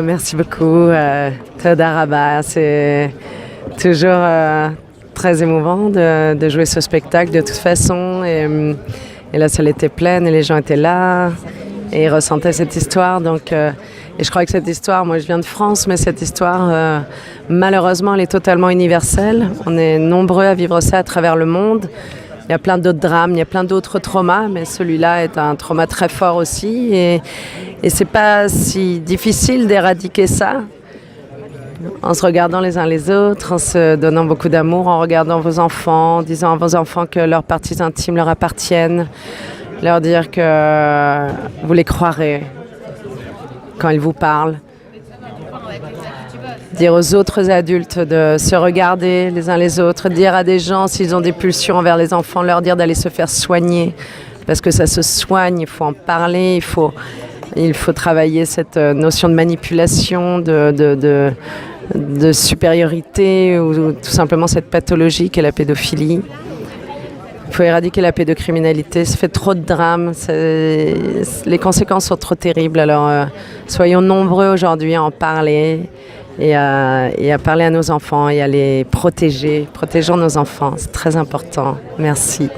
Merci beaucoup, Toda Rabba. C'est toujours très émouvant de jouer ce spectacle de toute façon. Et la salle était pleine et les gens étaient là et ils ressentaient cette histoire. Et je crois que cette histoire, moi je viens de France, mais cette histoire, malheureusement, elle est totalement universelle. On est nombreux à vivre ça à travers le monde. Il y a plein d'autres drames, il y a plein d'autres traumas, mais celui-là est un trauma très fort aussi. Et c'est pas si difficile d'éradiquer ça en se regardant les uns les autres, en se donnant beaucoup d'amour, en regardant vos enfants, en disant à vos enfants que leurs parties intimes leur appartiennent, leur dire que vous les croirez quand ils vous parlent. Dire aux autres adultes de se regarder les uns les autres, dire à des gens s'ils ont des pulsions envers les enfants, leur dire d'aller se faire soigner, parce que ça se soigne, il faut en parler, il faut travailler cette notion de manipulation, de supériorité ou tout simplement cette pathologie qu'est la pédophilie. Il faut éradiquer la pédocriminalité, ça fait trop de drames, les conséquences sont trop terribles, alors soyons nombreux aujourd'hui à en parler. Et à parler à nos enfants et à les protéger. Protégeons nos enfants, c'est très important. Merci.